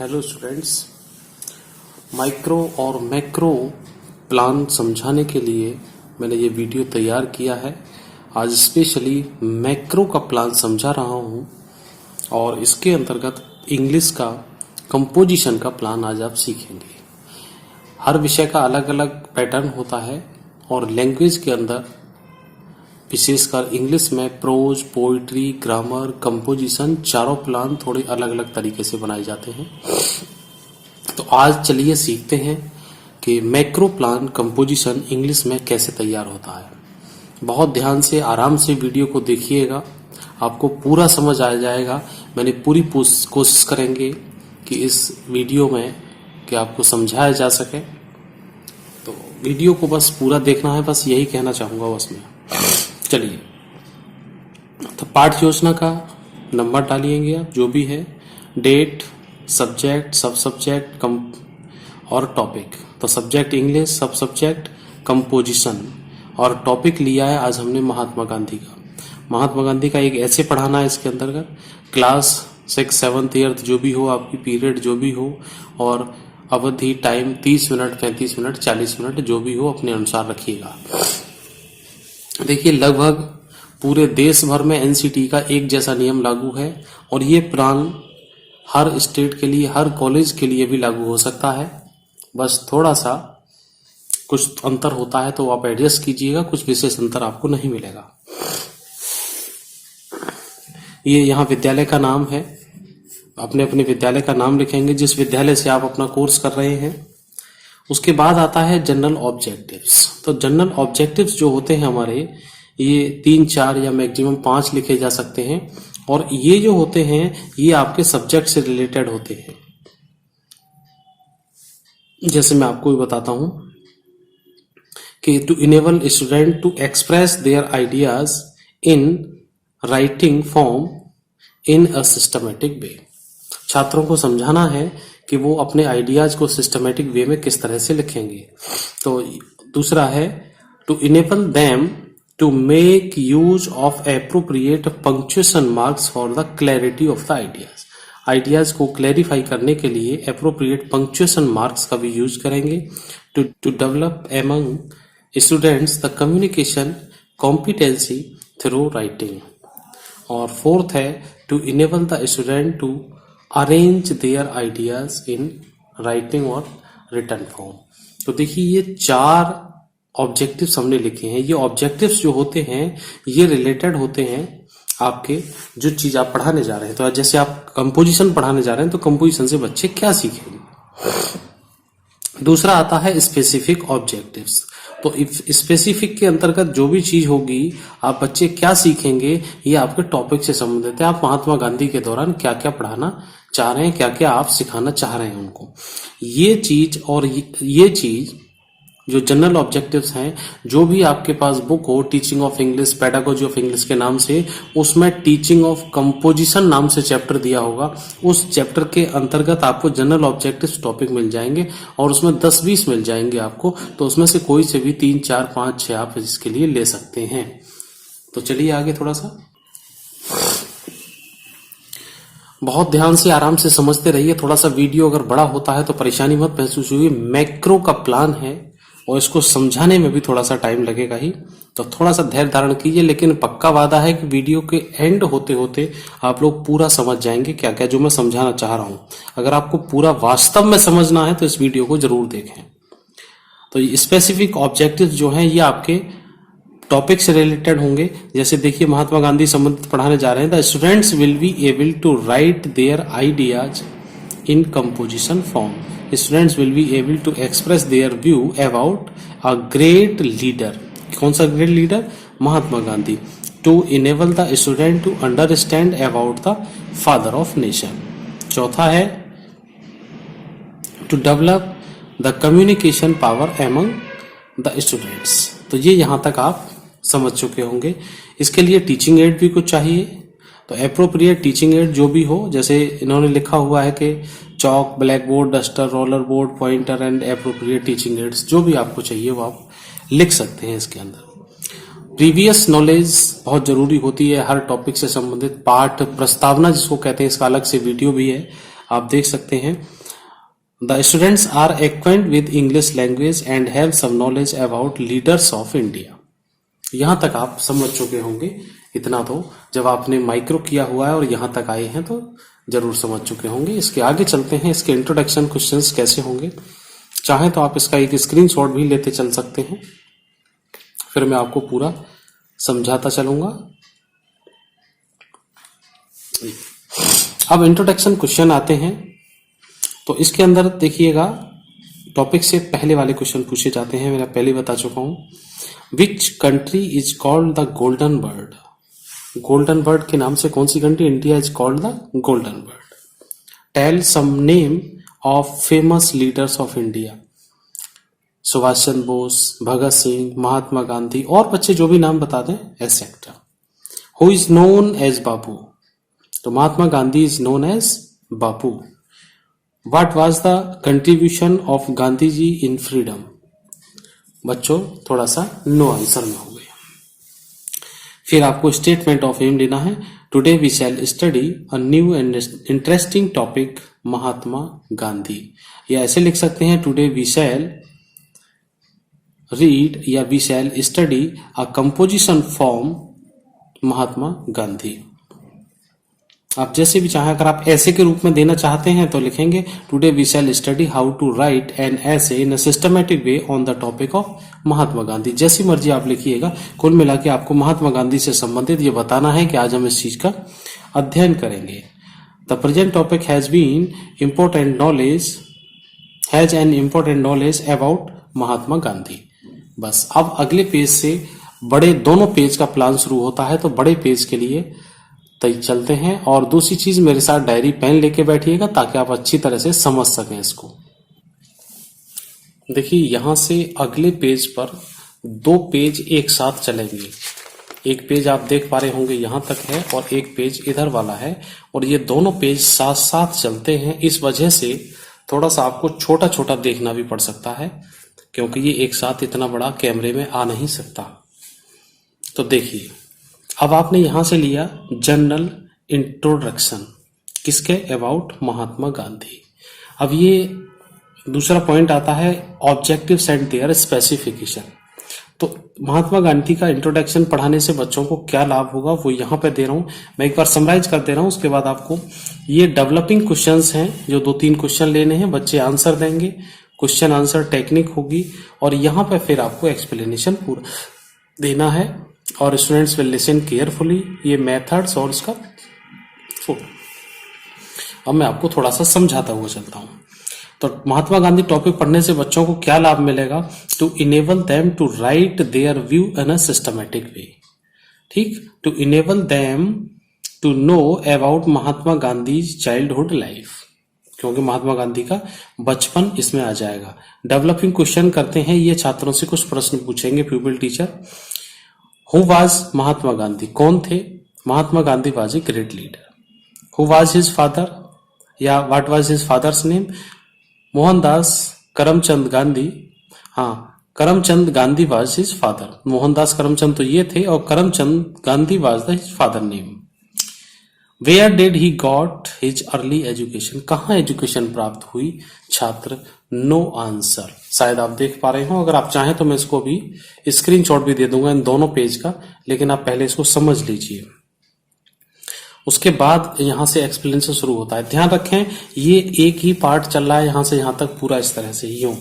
Hello students, micro और macro plan समझाने के लिए मैंने ये वीडियो तैयार किया है। आज स्पेशली मैक्रो का प्लान समझा रहा हूँ और इसके अंतर्गत इंग्लिश का कंपोजिशन का प्लान आज आप सीखेंगे। हर विषय का अलग अलग पैटर्न होता है और लैंग्वेज के अंदर विशेषकर इंग्लिश में प्रोज, पोइट्री, ग्रामर, कंपोजिशन चारों प्लान थोड़े अलग अलग तरीके से बनाए जाते हैं। तो आज चलिए सीखते हैं कि मैक्रो प्लान कंपोजिशन इंग्लिश में कैसे तैयार होता है। बहुत ध्यान से आराम से वीडियो को देखिएगा, आपको पूरा समझ आ जाएगा। मैंने पूरी कोशिश करेंगे कि इस वीडियो में कि आपको समझाया जा सके। तो वीडियो को बस पूरा देखना है, बस यही कहना चाहूँगा उसमें। चलिए, तो पाठ योजना का नंबर डालिएंगे आप, जो भी है, डेट, सब्जेक्ट, सब सब्जेक्ट और टॉपिक। तो सब्जेक्ट इंग्लिश, सब सब्जेक्ट कंपोजिशन और टॉपिक लिया है आज हमने महात्मा गांधी का। महात्मा गांधी का एक ऐसे पढ़ाना है इसके अंतर्गत। क्लास 6, 7th, 8th जो भी हो, आपकी पीरियड जो भी हो, और अवधि टाइम 30 मिनट, 35 मिनट, 40 मिनट जो भी हो अपने अनुसार रखिएगा। देखिए, लगभग पूरे देश भर में एनसीटी का एक जैसा नियम लागू है और ये प्लान हर स्टेट के लिए, हर कॉलेज के लिए भी लागू हो सकता है। बस थोड़ा सा कुछ अंतर होता है तो आप एडजस्ट कीजिएगा, कुछ विशेष अंतर आपको नहीं मिलेगा। ये यहाँ विद्यालय का नाम है, अपने अपने विद्यालय का नाम लिखेंगे जिस विद्यालय से आप अपना कोर्स कर रहे हैं। उसके बाद आता है जनरल ऑब्जेक्टिव्स। तो जनरल ऑब्जेक्टिव्स जो होते हैं हमारे, ये 3, 4 या मैक्सिमम 5 लिखे जा सकते हैं और ये जो होते हैं ये आपके सब्जेक्ट से रिलेटेड होते हैं। जैसे मैं आपको भी बताता हूं कि to enable student to express their ideas in writing form in a systematic way. छात्रों को समझाना है कि वो अपने आइडियाज को सिस्टमेटिक वे में किस तरह से लिखेंगे। तो दूसरा है to enable them to make use of appropriate punctuation marks for the clarity of the ideas. Ideas को क्लैरिफाई करने के लिए एप्रोप्रिएट पंक्चुएशन मार्क्स का भी यूज करेंगे। To develop among students the communication competency through writing. और fourth है to enable the student to arrange their ideas in writing और रिटन फॉर्म। तो देखिए, ये 4 ऑब्जेक्टिव्स हमने लिखे हैं। ये ऑब्जेक्टिव्स जो होते हैं ये रिलेटेड होते हैं आपके जो चीज आप पढ़ाने जा रहे हैं। तो जैसे आप कंपोजिशन पढ़ाने जा रहे हैं तो कंपोजिशन से बच्चे क्या सीखेंगे। दूसरा आता है स्पेसिफिक ऑब्जेक्टिव्स। तो स्पेसिफिक के अंतर्गत जो भी चीज होगी, आप बच्चे क्या सीखेंगे, ये आपके टॉपिक से संबंधित है। आप महात्मा गांधी के दौरान क्या क्या पढ़ाना चाह रहे हैं, क्या क्या आप सिखाना चाह रहे हैं उनको, ये चीज। और ये चीज जो जनरल ऑब्जेक्टिव्स हैं, जो भी आपके पास बुक हो, teaching of English, pedagogy of English के नाम से, उसमें टीचिंग ऑफ कंपोजिशन नाम से चैप्टर दिया होगा। उस चैप्टर के अंतर्गत आपको जनरल ऑब्जेक्टिव्स टॉपिक मिल जाएंगे और उसमें 10-20 मिल जाएंगे आपको। तो उसमें से कोई से भी 3, 4, 5, 6 आप इसके लिए ले सकते हैं। तो चलिए आगे थोड़ा सा बहुत ध्यान से आराम से समझते रहिए। थोड़ा सा वीडियो अगर बड़ा होता है तो परेशानी मत महसूस होगी। मैक्रो का प्लान है और इसको समझाने में भी थोड़ा सा टाइम लगेगा ही, तो थोड़ा सा धैर्य धारण कीजिए। लेकिन पक्का वादा है कि वीडियो के एंड होते होते आप लोग पूरा समझ जाएंगे क्या क्या जो मैं समझाना चाह रहा हूं। अगर आपको पूरा वास्तव में समझना है तो इस वीडियो को जरूर देखें। तो स्पेसिफिक ऑब्जेक्टिव जो हैं ये आपके टॉपिक से रिलेटेड होंगे। जैसे देखिए, महात्मा गांधी संबंधित पढ़ाने जा रहे हैं। The students will be able to write their ideas in composition form. Students will be able to express their view about a great leader. कौन सा great leader? Mahatma Gandhi. To enable the student to understand about the father of nation. चौथा है to develop the communication power among the students. तो ये यहां तक आप समझ चुके होंगे। इसके लिए टीचिंग एड भी कुछ चाहिए। तो एप्रोप्रिएट टीचिंग एड जो भी हो, जैसे इन्होंने लिखा हुआ है कि chalk, black board, duster, roller board, pointer and appropriate teaching aids, जो भी आपको चाहिए वो आप लिख सकते हैं इसके अंदर। प्रीवियस नॉलेज बहुत जरूरी होती है हर टॉपिक से संबंधित। पाठ प्रस्तावना जिसको कहते हैं, इसका अलग से वीडियो भी है, आप देख सकते हैं, the students are acquaint with English language and have some knowledge about leaders of India. यहां तक आप समझ चुके होंगे। इतना तो जब आपने माइक्रो किया हुआ है और यहां तक आए हैं तो जरूर समझ चुके होंगे। इसके आगे चलते हैं, इसके इंट्रोडक्शन क्वेश्चंस कैसे होंगे। चाहे तो आप इसका एक स्क्रीनशॉट भी लेते चल सकते हैं, फिर मैं आपको पूरा समझाता चलूंगा। अब इंट्रोडक्शन क्वेश्चन आते हैं, तो इसके अंदर देखिएगा टॉपिक से पहले वाले क्वेश्चन पूछे जाते हैं। मैं पहले बता चुका हूं। Which country is called the golden bird? Golden bird के नाम से कौन सी country? India is called the golden bird. Tell some name of famous leaders of India. Subhash Chandra Bose, Bhagat Singh, Mahatma Gandhi, और बच्चे जो भी नाम बता दें etcetera. Who is known as Bapu? तो Mahatma Gandhi is known as Bapu. What was the contribution of Gandhi ji in freedom? बच्चों थोड़ा सा नो आंसर में हो गया। फिर आपको स्टेटमेंट ऑफ एम लेना है। Today we shall study a new and interesting topic Mahatma Gandhi, या ऐसे लिख सकते हैं टुडे वी शैल रीड या we shall study a composition form Mahatma Gandhi. आप जैसे भी चाहें, अगर आप ऐसे के रूप में देना चाहते हैं तो लिखेंगे today we shall study how to write an essay in a systematic way on the topic of Mahatma Gandhi. जैसी मर्जी आप लिखिएगा, कुल मिला के आपको महात्मा गांधी से संबंधित ये बताना है कि आज हम इस चीज का अध्ययन करेंगे। The present topic has been has an important knowledge about Mahatma Gandhi. बस अब अगले पेज से बड़े दोनों पेज का प्लान शुरू होता है, तो बड़े पेज के लिए चलते हैं। और दूसरी चीज, मेरे साथ डायरी पेन लेके बैठिएगा ताकि आप अच्छी तरह से समझ सकें इसको। देखिए यहां से अगले पेज पर दो पेज एक साथ चलेंगे। एक पेज आप देख पा रहे होंगे यहां तक है और एक पेज इधर वाला है, और ये दोनों पेज साथ साथ चलते हैं। इस वजह से थोड़ा सा आपको छोटा छोटा देखना भी पड़ सकता है, क्योंकि ये एक साथ इतना बड़ा कैमरे में आ नहीं सकता। तो देखिए, अब आपने यहां से लिया जनरल इंट्रोडक्शन किसके? अबाउट महात्मा गांधी। अब ये दूसरा पॉइंट आता है ऑब्जेक्टिव्स एंड देयर स्पेसिफिकेशन। तो महात्मा गांधी का इंट्रोडक्शन पढ़ाने से बच्चों को क्या लाभ होगा वो यहां पे दे रहा हूं। मैं एक बार समराइज कर दे रहा हूं, उसके बाद आपको ये डेवलपिंग क्वेश्चंस हैं जो 2-3 क्वेश्चन लेने हैं, बच्चे आंसर देंगे, क्वेश्चन आंसर टेक्निक होगी, और यहां पे फिर आपको एक्सप्लेनेशन पूरा देना है। और स्टूडेंट्स विल लिसन केयरफुली ये मेथड्स और इसका फोटो। अब मैं आपको थोड़ा सा समझाता हुआ चलता हूं। तो महात्मा गांधी टॉपिक पढ़ने से बच्चों को क्या लाभ मिलेगा? To enable them to write their view in a systematic way. ठीक, to enable them to know about Mahatma Gandhi childhood life, क्योंकि महात्मा गांधी का बचपन इसमें आ जाएगा। डेवलपिंग क्वेश्चन करते हैं, ये छात्रों से कुछ प्रश्न पूछेंगे pupil teacher. Who was Mahatma Gandhi? कौन थे? Mahatma Gandhi was a great leader. Who was his father या what was his father's name? Mohandas Karamchand Gandhi. हाँ, Karamchand Gandhi was his father. Mohandas Karamchand तो ये थे, और Karamchand Gandhi was the his father name. Where did he got his early education? कहाँ education प्राप्त हुई छात्र? No answer. शायद आप देख पा रहे हो, अगर आप चाहें तो मैं इसको भी स्क्रीनशॉट भी दे दूंगा इन दोनों पेज का, लेकिन आप पहले इसको समझ लीजिए। उसके बाद यहां से एक्सप्लेनेशन शुरू होता है। ध्यान रखें ये एक ही पार्ट चल रहा है यहां से यहां तक पूरा, इस तरह से यूं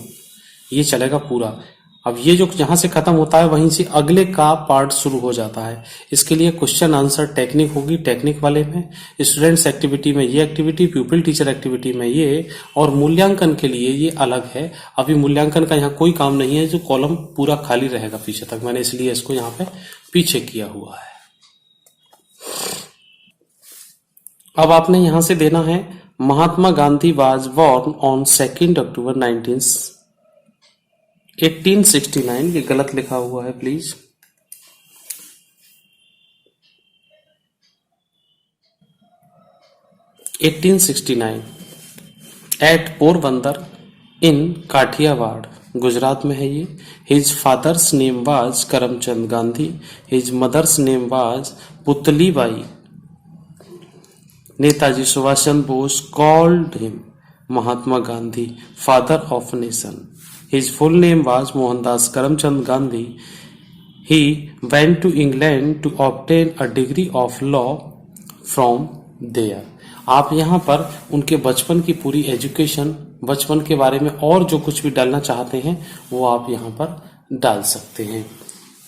ये चलेगा पूरा। अब ये जो यहां से खत्म होता है वहीं से अगले का पार्ट शुरू हो जाता है। इसके लिए क्वेश्चन आंसर टेक्निक होगी, टेक्निक वाले में स्टूडेंट्स एक्टिविटी में ये एक्टिविटी, प्यूपिल टीचर एक्टिविटी में ये, और मूल्यांकन के लिए ये अलग है। अभी मूल्यांकन का यहाँ कोई काम नहीं है, जो कॉलम पूरा खाली रहेगा पीछे तक, मैंने इसलिए इसको यहाँ पे पीछे किया हुआ है। अब आपने यहां से देना है Mahatma Gandhi was born on 2 October 1869। ये गलत लिखा हुआ है please. At Porbandar in Kathiawar, Gujarat में है ये। His father's name was Karamchand Gandhi, his mother's name was Putlibai. Netaji Subhash Chandra Bose called him Mahatma Gandhi father of nation. His full name was Mohandas Karamchand Gandhi. He went to England to obtain a degree of law from there. आप यहाँ पर उनके बचपन की पूरी एजुकेशन, बचपन के बारे में और जो कुछ भी डालना चाहते हैं वो आप यहाँ पर डाल सकते हैं.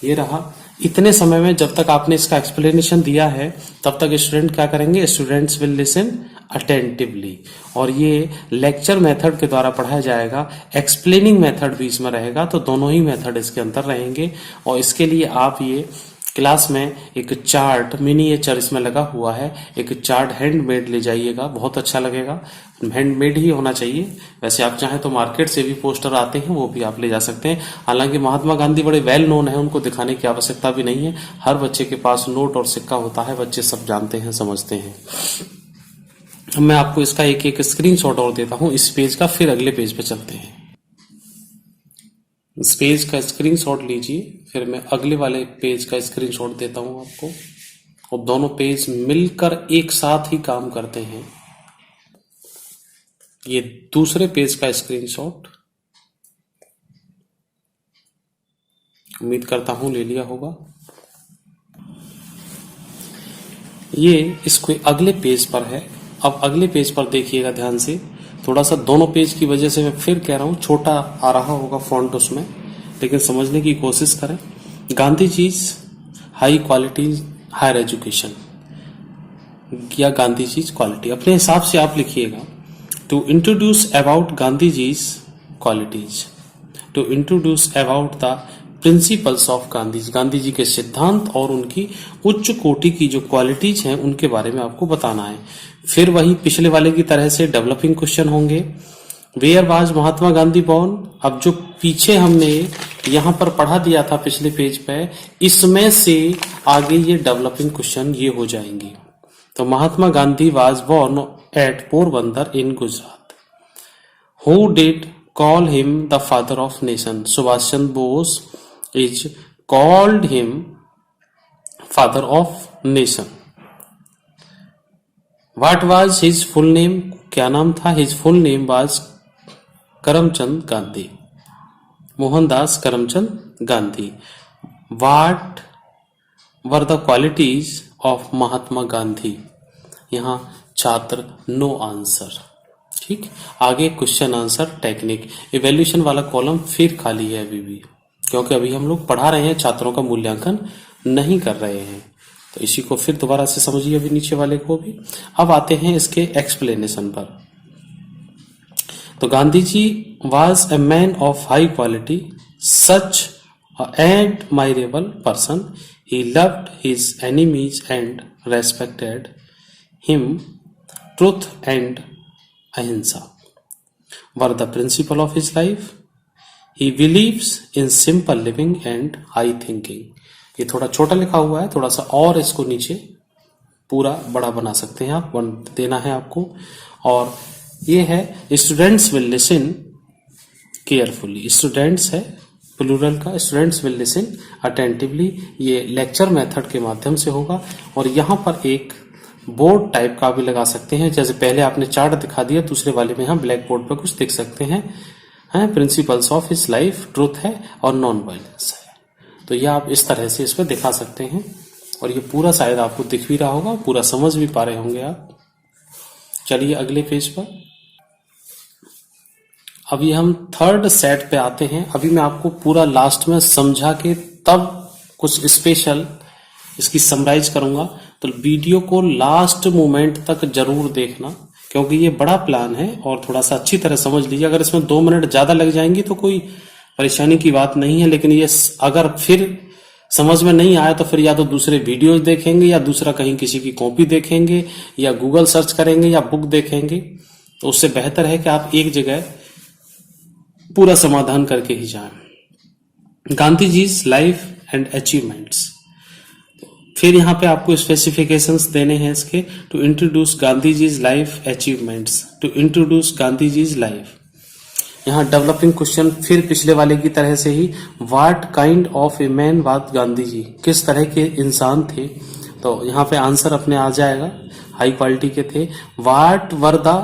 ये रहा. इतने समय में जब तक आपने इसका एक्सप्लेनेशन दिया है तब तक स्टूडेंट क्या करेंगे, स्टूडेंट्स विल लिसन अटेंटिवली. और ये लेक्चर मेथड के द्वारा पढ़ाया जाएगा, एक्सप्लेनिंग मेथड भी इसमें रहेगा, तो दोनों ही मेथड इसके अंदर रहेंगे. और इसके लिए आप ये क्लास में एक चार्ट, मिनिएचर इसमें लगा हुआ है, एक चार्ट हैंडमेड ले जाइएगा, बहुत अच्छा लगेगा. हैंडमेड ही होना चाहिए. वैसे आप चाहें तो मार्केट से भी पोस्टर आते हैं, वो भी आप ले जा सकते हैं. हालांकि महात्मा गांधी बड़े वेल नोन है, उनको दिखाने की आवश्यकता भी नहीं है. हर बच्चे के पास नोट और सिक्का होता है, बच्चे सब जानते हैं, समझते हैं. मैं आपको इसका एक एक स्क्रीनशॉट और देता हूं इस पेज का, फिर अगले पेज पे चलते हैं. इस पेज का स्क्रीनशॉट लीजिए, फिर मैं अगले वाले पेज का स्क्रीनशॉट देता हूं आपको. और दोनों पेज मिलकर एक साथ ही काम करते हैं. ये दूसरे पेज का स्क्रीनशॉट, उम्मीद करता हूं ले लिया होगा. ये इसको अगले पेज पर है. अब अगले पेज पर देखिएगा ध्यान से. थोड़ा सा दोनों पेज की वजह से मैं फिर कह रहा हूं, छोटा आ रहा होगा फॉन्ट उसमें, लेकिन समझने की कोशिश करें. Gandhi ji high quality higher education या गांधी जी क्वालिटी, अपने हिसाब से आप लिखिएगा. To introduce about Gandhi ji qualities, to introduce about the principles of Gandhi, Gandhi ji के सिद्धांत और उनकी उच्च कोटि की जो क्वालिटीज हैं उनके बारे में आपको बताना है. फिर वही पिछले वाले की तरह से डेवलपिंग क्वेश्चन होंगे. Where was Mahatma Gandhi born, अब जो पीछे हमने यहां पर पढ़ा दिया था पिछले पेज पे, इसमें से आगे ये डेवलपिंग क्वेश्चन ये हो जाएंगे. तो Mahatma Gandhi was born at Porbandar in Gujarat. Who did call him the father of nation? Subhash Chandra Bose is called him father of nation. What was his full name? क्या नाम था? His full name was Karamchand Gandhi, Mohandas Karamchand Gandhi. What were the qualities of Mahatma Gandhi? यहाँ छात्र no answer. ठीक, आगे question answer technique. Evaluation वाला column फिर खाली है अभी भी, क्योंकि अभी हम लोग पढ़ा रहे हैं, छात्रों का मूल्यांकन नहीं कर रहे हैं. तो इसी को फिर दोबारा से समझिए, अभी नीचे वाले को भी. अब आते हैं इसके एक्सप्लेनेशन पर. तो Gandhi ji was a man of high quality, such admirable person. He loved his enemies and respected him. Truth and ahimsa were the principle of his life. He believes in simple living and high thinking. ये थोड़ा छोटा लिखा हुआ है, थोड़ा सा और इसको नीचे पूरा बड़ा बना सकते हैं आप, देना है आपको. और ये है students will listen carefully. Students है प्लूरल का, स्टूडेंट्स विल लिसन अटेंटिवली. ये लेक्चर मेथड के माध्यम से होगा. और यहाँ पर एक बोर्ड टाइप का भी लगा सकते हैं, जैसे पहले आपने चार्ट दिखा दिया, दूसरे वाले में हम ब्लैक बोर्ड पर कुछ देख सकते हैं. Principles of his life, truth है और नॉन वायलेंस है. तो ये आप इस तरह से इसमें दिखा सकते हैं. और ये पूरा शायद आपको दिख भी रहा होगा, पूरा समझ भी पा रहे होंगे आप. चलिए अगले पेज पर. अभी हम थर्ड सेट पे आते हैं. अभी मैं आपको पूरा लास्ट में समझा के तब कुछ स्पेशल इसकी समराइज करूंगा. तो वीडियो को लास्ट मोमेंट तक जरूर देखना, क्योंकि ये बड़ा प्लान है और थोड़ा सा अच्छी तरह समझ लीजिए. अगर इसमें 2 मिनट ज्यादा लग जाएंगे तो कोई परेशानी की बात नहीं है, लेकिन ये अगर फिर समझ में नहीं आया तो फिर या तो दूसरे वीडियोस देखेंगे, या दूसरा कहीं किसी की कॉपी देखेंगे, या गूगल सर्च करेंगे, या बुक देखेंगे. तो उससे बेहतर है कि आप एक जगह पूरा समाधान करके ही जाएं. Gandhi ji life and achievements. फिर यहाँ पे आपको स्पेसिफिकेशंस देने हैं इसके. To introduce Gandhi ji life achievements, to introduce Gandhi ji life. यहाँ डेवलपिंग क्वेश्चन फिर पिछले वाले की तरह से ही. What kind of a man was Gandhi ji, किस तरह के इंसान थे. तो यहाँ पे आंसर अपने आ जाएगा. हाई क्वालिटी के थे। What were the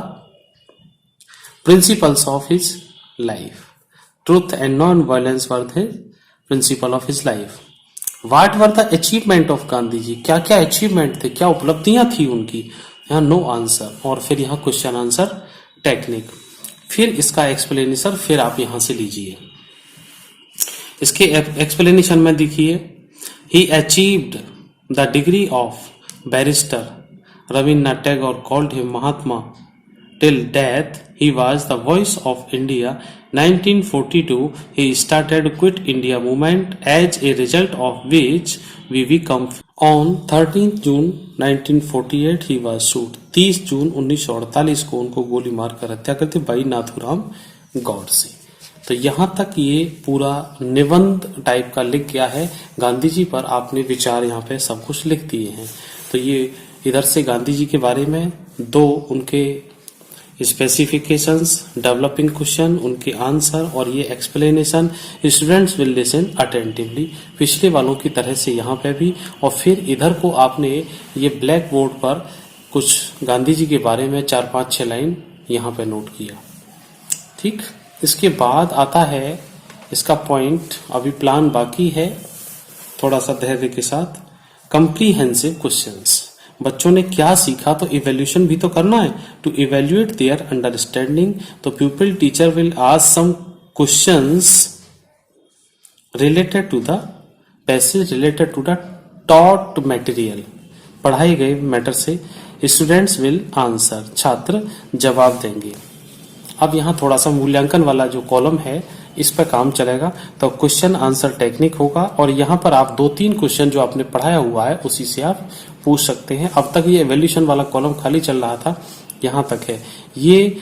principles of his life, truth and non violence were the principle of his life. What were the achievement of Gandhi ji, क्या क्या अचीवमेंट थे, क्या उपलब्धियां थी उनकी, यहाँ नो आंसर। और फिर यहाँ क्वेश्चन आंसर टेक्निक, फिर इसका एक्सप्लेनेशन फिर आप यहां से लीजिए। इसके एक्सप्लेनेशन में देखिए, he achieved the degree of barrister, Rabindranath Tagore called him Mahatma till death. He was the voice of India. 1942 he started Quit India movement, as a result of which we become on 13th June 1948 he was shot. 30 जून 1948 को उनको गोली मारकर हत्या करती भाई नाथूराम गौडसे। तो यहाँ तक ये पूरा निबंध टाइप का लिख गया है गांधी जी पर, आपने विचार यहाँ पे सब कुछ लिख दिए हैं। तो ये इधर से गांधी जी के बारे में दो उनके स्पेसिफिकेशंस, डेवलपिंग क्वेश्चन, उनके आंसर और ये explanation students will listen attentively, पिछले वालों की तरह से यहाँ पे भी। और फिर इधर को आपने ये ब्लैक बोर्ड पर कुछ गांधी जी के बारे में 4-5-6 लाइन यहाँ पे नोट किया। ठीक, इसके बाद आता है इसका पॉइंट, अभी प्लान बाकी है, थोड़ा सा धैर्य के साथ। कंप्रीहेंसिव क्वेश्चंस, बच्चों ने क्या सीखा तो इवैल्यूएशन भी तो करना है। टू इवैल्यूएट देयर अंडरस्टैंडिंग, तो pupil teacher will ask some questions related to the passage, related to the taught material, पढ़ाए गए मैटर से। स्टूडेंट्स विल आंसर, छात्र जवाब देंगे। अब यहाँ थोड़ा सा मूल्यांकन वाला जो कॉलम है इस पर काम चलेगा, तो क्वेश्चन आंसर टेक्निक होगा। और यहाँ पर आप 2-3 क्वेश्चन जो आपने पढ़ाया हुआ है उसी से आप पूछ सकते हैं। अब तक ये एवोल्यूशन वाला कॉलम खाली चल रहा था, यहाँ तक है। ये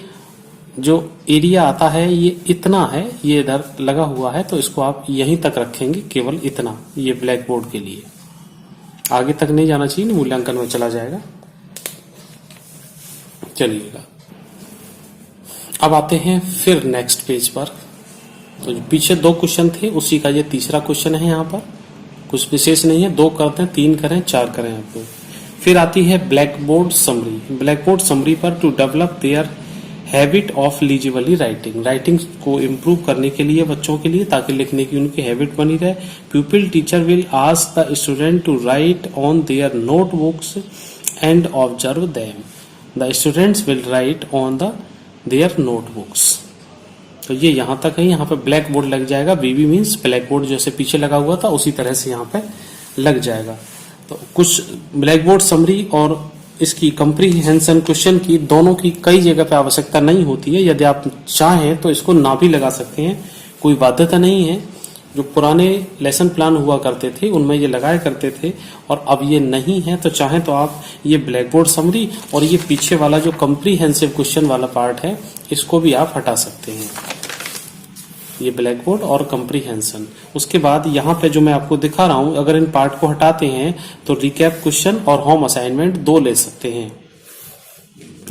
जो एरिया आता है ये इतना है, ये इधर लगा हुआ है, तो इसको आप यहीं तक रखेंगे, केवल इतना, ये ब्लैक बोर्ड के लिए। आगे तक नहीं जाना चाहिए, मूल्यांकन में चला जाएगा। चलिएगा, अब आते हैं फिर नेक्स्ट पेज पर। तो पीछे 2 क्वेश्चन थे, उसी का ये तीसरा क्वेश्चन है। यहाँ पर कुछ विशेष नहीं है, 2 करते हैं, 3 करें, 4 करें आपको। फिर आती है black board summary. Black board summary पर to develop their habit of legibly writing, writing को इम्प्रूव करने के लिए बच्चों के लिए, ताकि लिखने की उनकी हैबिट बनी रहे। Pupil teacher will ask the student to write on their notebooks and observe them. The students will write on the their notebooks. तो ये यहाँ तक है, यहाँ पे ब्लैक बोर्ड लग जाएगा। बीबी मीन्स ब्लैक बोर्ड जैसे पीछे लगा हुआ था उसी तरह से यहाँ पे लग जाएगा। तो कुछ ब्लैक बोर्ड समरी और इसकी कंप्रीहेंशन क्वेश्चन की दोनों की कई जगह पे आवश्यकता नहीं होती है। यदि आप चाहें तो इसको ना भी लगा सकते हैं, कोई बाध्यता नहीं है। जो पुराने लेसन प्लान हुआ करते थे उनमें ये लगाया करते थे, और अब ये नहीं है, तो चाहें तो आप ये ब्लैक बोर्ड समरी और ये पीछे वाला जो कंप्रीहेंसिव क्वेश्चन वाला पार्ट है इसको भी आप हटा सकते हैं, ये ब्लैक बोर्ड और कंप्रीहेंशन। उसके बाद यहाँ पे जो मैं आपको दिखा रहा हूं, अगर इन पार्ट को हटाते हैं तो रिकैप क्वेश्चन और होम असाइनमेंट 2 ले सकते हैं,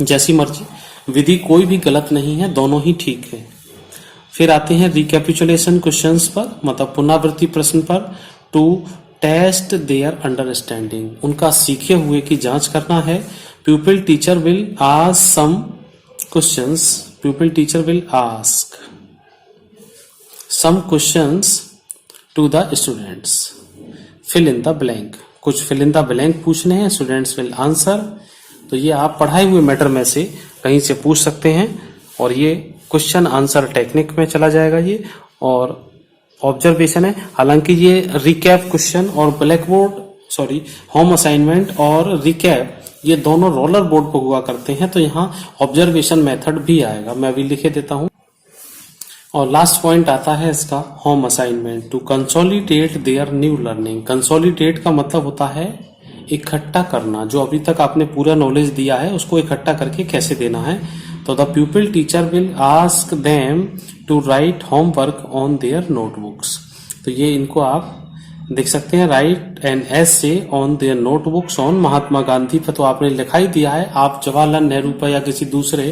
जैसी मर्जी। विधि कोई भी गलत नहीं है, दोनों ही ठीक है। फिर आते हैं रिकैपिचुलेशन क्वेश्चंस पर, मतलब पुनरावृत्ति प्रश्न पर। टू टेस्ट देयर अंडरस्टैंडिंग, उनका सीखे हुए की जांच करना है। Pupil teacher will ask some questions, pupil teacher will ask some questions to the students, fill in the blank, कुछ fill in the blank पूछने हैं, students will answer। तो ये आप पढ़ाए हुए मैटर में से कहीं से पूछ सकते हैं, और ये क्वेश्चन आंसर टेक्निक में चला जाएगा ये, और ऑब्जर्वेशन है। हालांकि ये रिकैप क्वेश्चन और ब्लैक बोर्ड होम असाइनमेंट और रिकैप ये दोनों रोलर बोर्ड पर हुआ करते हैं, तो यहाँ ऑब्जर्वेशन मेथड भी आएगा, मैं अभी लिखे देता हूँ। और लास्ट पॉइंट आता है इसका home assignment, to consolidate their new learning. Consolidate का मतलब होता है इकट्ठा करना, जो अभी तक आपने पूरा नॉलेज दिया है उसको इकट्ठा करके कैसे देना है। तो the pupil teacher will ask them to write homework on their notebooks. तो ये इनको आप देख सकते हैं, write an essay on their notebooks on Mahatma Gandhi पर तो आपने लिखा ही दिया है। आप जवाहरलाल नेहरू पर या किसी दूसरे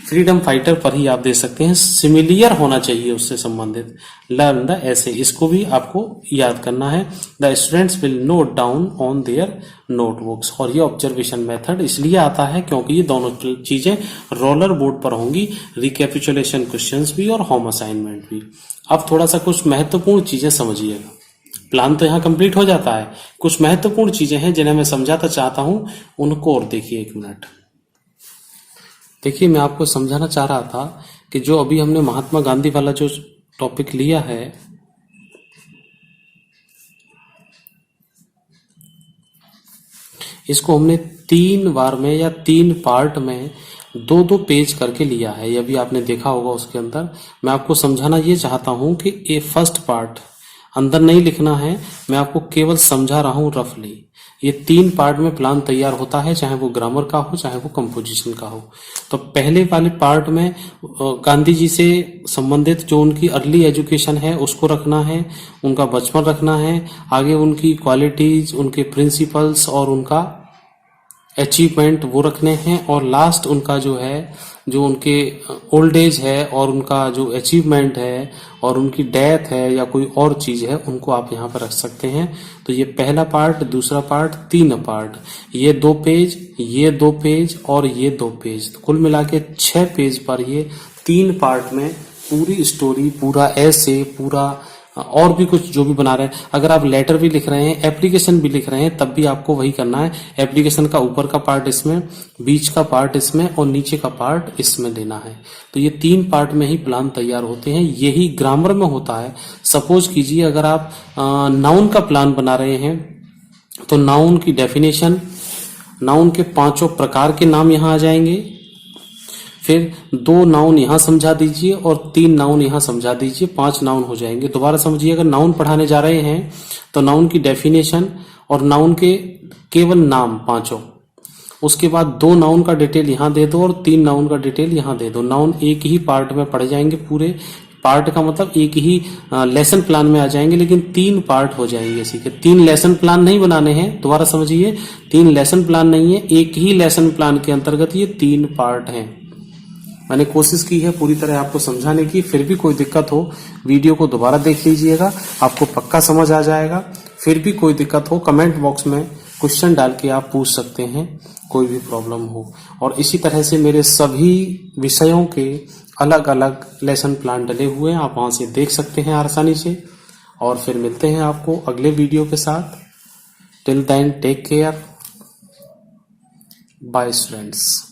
फ्रीडम फाइटर पर ही आप दे सकते हैं, सिमिलियर होना चाहिए उससे संबंधित। लर्न द ऐसे, इसको भी आपको याद करना है। The students will note down on their notebooks, और ये ऑब्जर्वेशन मेथड इसलिए आता है क्योंकि ये दोनों चीजें रोलर बोर्ड पर होंगी, रिकैपिचुलेशन क्वेश्चंस भी और होम असाइनमेंट भी। अब थोड़ा सा कुछ महत्वपूर्ण चीजें समझिएगा। प्लान तो यहाँ कंप्लीट हो जाता है, कुछ महत्वपूर्ण चीजें हैं जिन्हें मैं समझाता चाहता हूं, उनको और देखिए एक मिनट। देखिए, मैं आपको समझाना चाह रहा था कि जो अभी हमने महात्मा गांधी वाला जो टॉपिक लिया है, इसको हमने 3 बार में या 3 पार्ट में 2-2 पेज करके लिया है। ये अभी आपने देखा होगा उसके अंदर। मैं आपको समझाना ये चाहता हूं कि ये फर्स्ट पार्ट अंदर नहीं लिखना है, मैं आपको केवल समझा रहा हूं रफली। ये 3 पार्ट में प्लान तैयार होता है, चाहे वो ग्रामर का हो चाहे वो कंपोजिशन का हो। तो पहले वाले पार्ट में गांधी जी से संबंधित जो उनकी अर्ली एजुकेशन है उसको रखना है, उनका बचपन रखना है, आगे उनकी क्वालिटीज, उनके प्रिंसिपल्स और उनका अचीवमेंट वो रखने हैं, और लास्ट उनका जो है, जो उनके ओल्ड एज है और उनका जो अचीवमेंट है और उनकी डेथ है या कोई और चीज है, उनको आप यहाँ पर रख सकते हैं। तो ये पहला पार्ट, दूसरा पार्ट, 3 पार्ट, ये 2 पेज, ये 2 पेज और ये 2 पेज, तो कुल मिला के 6 पेज पर ये 3 पार्ट में पूरी स्टोरी, पूरा ऐसे, पूरा और भी कुछ जो भी बना रहे हैं। अगर आप लेटर भी लिख रहे हैं, एप्लीकेशन भी लिख रहे हैं, तब भी आपको वही करना है। एप्लीकेशन का ऊपर का पार्ट इसमें, बीच का पार्ट इसमें और नीचे का पार्ट इसमें लेना है। तो ये 3 पार्ट में ही प्लान तैयार होते हैं। यही ग्रामर में होता है। सपोज कीजिए अगर आप नाउन का प्लान बना रहे हैं, तो नाउन की डेफिनेशन, नाउन के 5 प्रकार के नाम यहाँ आ जाएंगे, फिर 2 नाउन यहां समझा दीजिए और 3 नाउन यहां समझा दीजिए, 5 नाउन हो जाएंगे। दोबारा समझिए, अगर नाउन पढ़ाने जा रहे हैं तो नाउन की डेफिनेशन और नाउन के केवल नाम 5, उसके बाद 2 नाउन का डिटेल यहां दे दो और 3 नाउन का डिटेल यहां दे दो। नाउन एक ही पार्ट में पढ़े जाएंगे, पूरे पार्ट का मतलब एक ही लेसन प्लान में आ जाएंगे, लेकिन 3 पार्ट हो जाएंगे इसी के। 3 लेसन प्लान नहीं बनाने हैं, दोबारा समझिए, 3 लेसन प्लान नहीं है, एक ही लेसन प्लान के अंतर्गत ये 3 पार्ट हैं। मैंने कोशिश की है पूरी तरह आपको समझाने की, फिर भी कोई दिक्कत हो वीडियो को दोबारा देख लीजिएगा, आपको पक्का समझ आ जाएगा। फिर भी कोई दिक्कत हो कमेंट बॉक्स में क्वेश्चन डाल के आप पूछ सकते हैं, कोई भी प्रॉब्लम हो। और इसी तरह से मेरे सभी विषयों के अलग अलग लेसन प्लान डले हुए हैं, आप वहां से देख सकते हैं आसानी से। और फिर मिलते हैं आपको अगले वीडियो के साथ। Till then take care, bye students.